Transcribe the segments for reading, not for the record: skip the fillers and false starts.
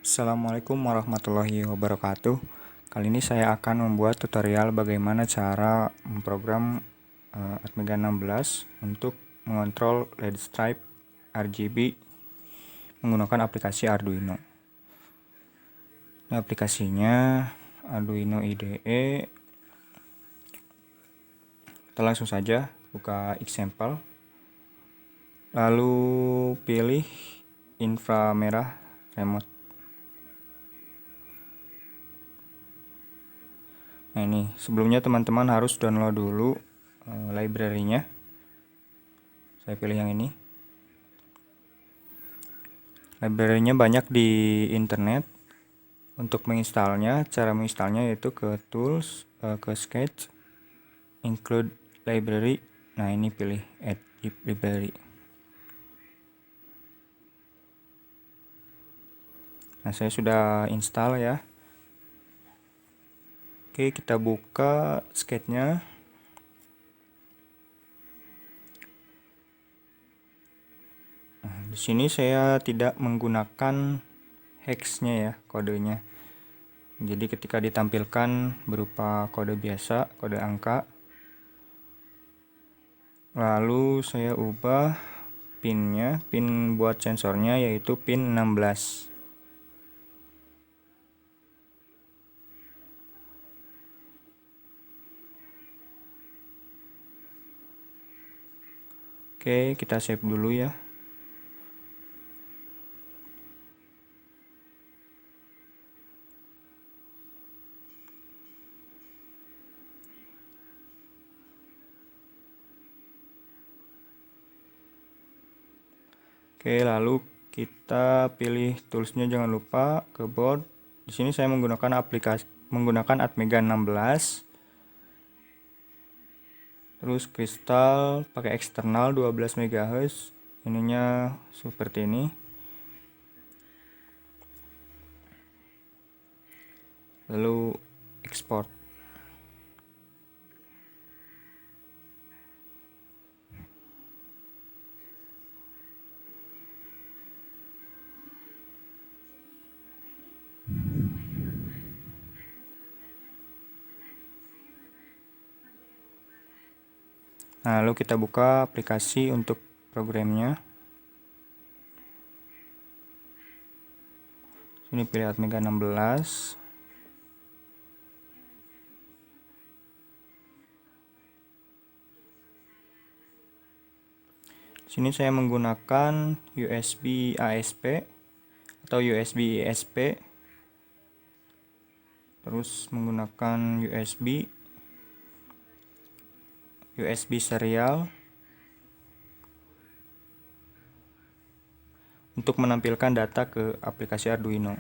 Assalamualaikum warahmatullahi wabarakatuh. Kali ini saya akan membuat tutorial bagaimana cara memprogram Atmega 16 untuk mengontrol LED stripe RGB menggunakan aplikasi Arduino. Ini aplikasinya Arduino IDE. Kita langsung saja buka example. Lalu pilih inframerah remote. Nah, ini sebelumnya teman-teman harus download dulu library-nya. Saya pilih yang ini. Library-nya banyak di internet. Untuk menginstalnya, cara menginstalnya yaitu ke tools, ke sketch, include library. Nah, ini pilih add library. Nah, saya sudah install ya. Oke, kita buka sketch-nya. Nah, di sini saya tidak menggunakan hex-nya ya, kodenya. Jadi ketika ditampilkan berupa kode biasa, kode angka. Lalu saya ubah pinnya, pin buat sensornya yaitu pin 16. Oke, kita save dulu ya. Oke, lalu kita pilih toolsnya, jangan lupa ke board. Di sini saya menggunakan Atmega 16. Terus kristal pakai eksternal 12 MHz. Ininya seperti ini. Lalu export. Nah, lalu kita buka aplikasi untuk programnya. Sini pilih Atmega 16. Sini saya menggunakan USB ASP atau USB ISP. Terus menggunakan USB serial untuk menampilkan data ke aplikasi Arduino.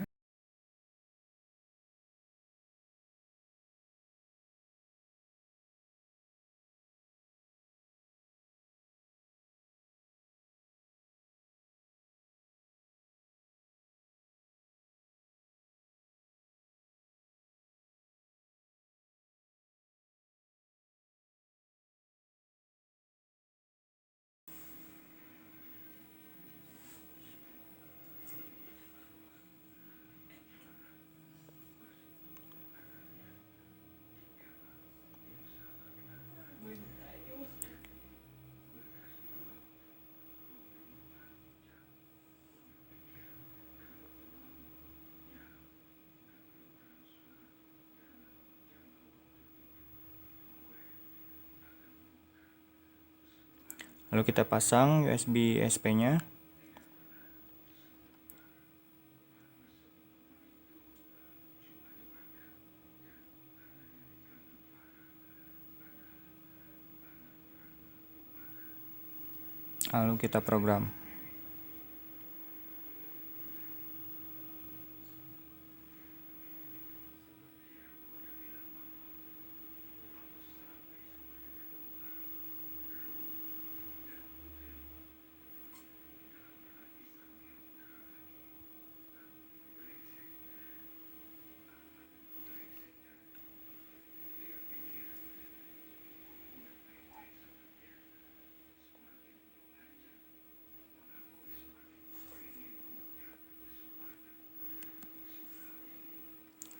Lalu kita pasang USB SP-nya. Lalu kita program.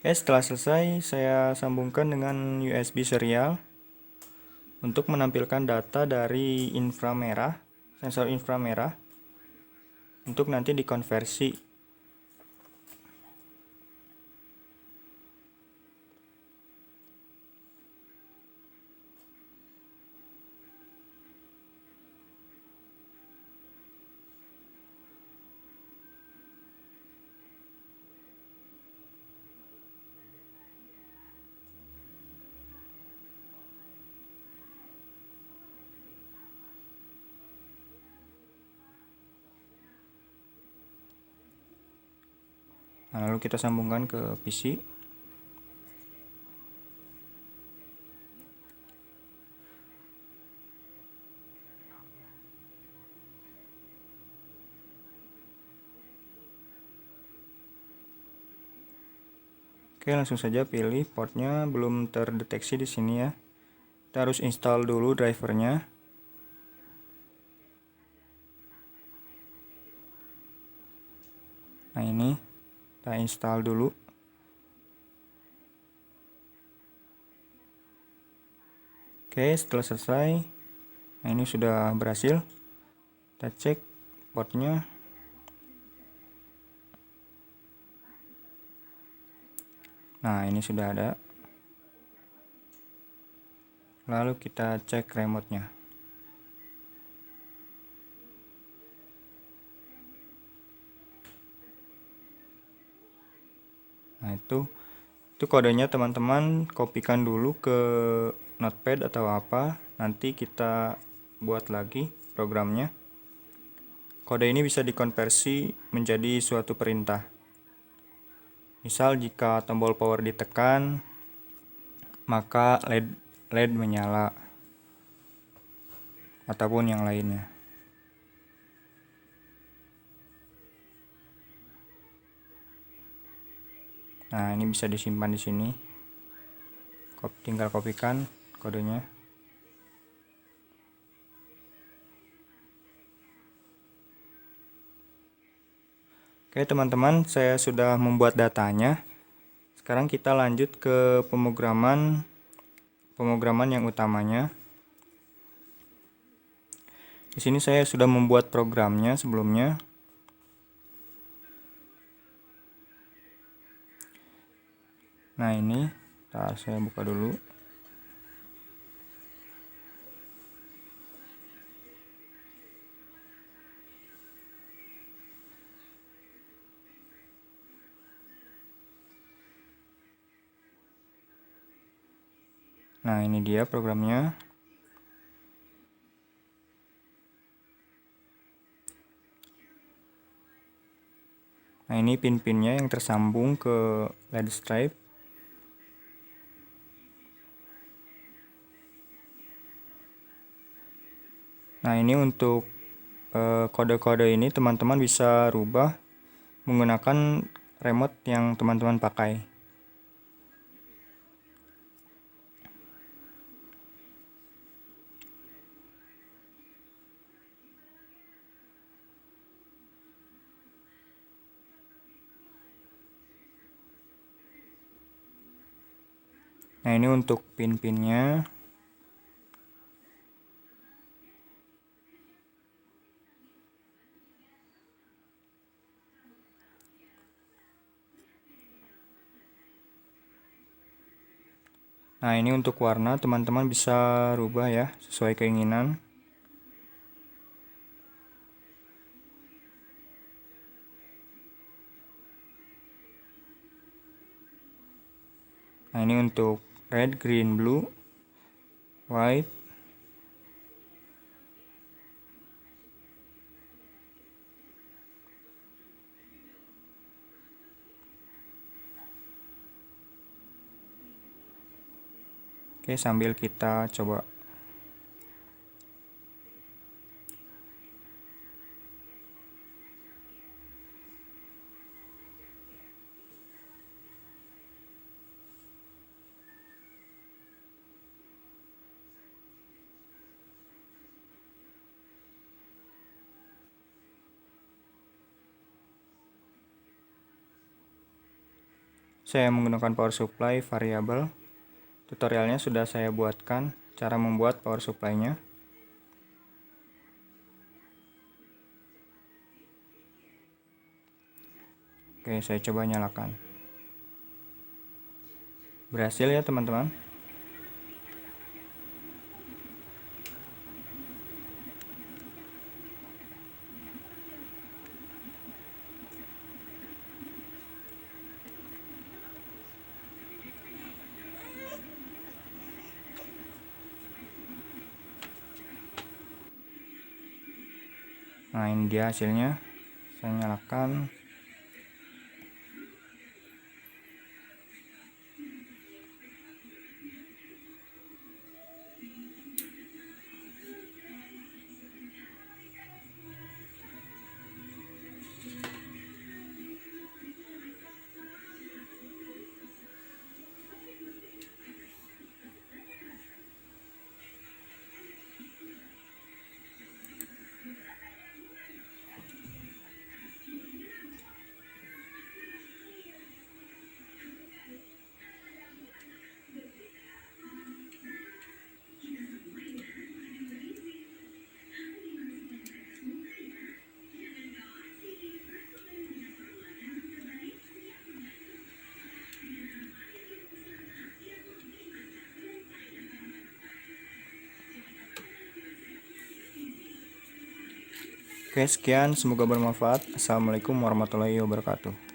Oke, setelah selesai saya sambungkan dengan USB serial untuk menampilkan data dari inframerah, sensor inframerah, untuk nanti dikonversi. Nah, lalu kita sambungkan ke PC. Oke, langsung saja pilih portnya, belum terdeteksi di sini ya. Kita harus install dulu drivernya. Nah, ini kita install dulu. Oke, setelah selesai, nah ini sudah berhasil. Kita cek portnya. Nah, ini sudah ada. Lalu kita cek remote-nya. Nah, itu kodenya teman-teman kopikan dulu ke notepad atau apa. Nanti kita buat lagi programnya. Kode ini bisa dikonversi menjadi suatu perintah. Misal jika tombol power ditekan, maka LED menyala ataupun yang lainnya. Nah, ini bisa disimpan di sini. Tinggal kopikan kodenya. Oke, teman-teman, saya sudah membuat datanya. Sekarang kita lanjut ke pemrograman yang utamanya. Di sini saya sudah membuat programnya sebelumnya. Nah, ini saya buka dulu. Nah, ini dia programnya. Nah, ini pin-pinnya yang tersambung ke LED stripe. Nah, ini untuk kode-kode ini teman-teman bisa rubah menggunakan remote yang teman-teman pakai. Nah, ini untuk pin-pinnya. Nah, ini untuk warna teman-teman bisa rubah ya sesuai keinginan. Nah, ini untuk red, green, blue, white. Oke, sambil kita coba. saya menggunakan power supply variabel. Tutorialnya sudah saya buatkan cara membuat power supply-nya. Oke, saya coba nyalakan. Berhasil ya teman-teman. Nah, ini dia hasilnya. Saya nyalakan. Oke, sekian. Semoga bermanfaat. Assalamualaikum warahmatullahi wabarakatuh.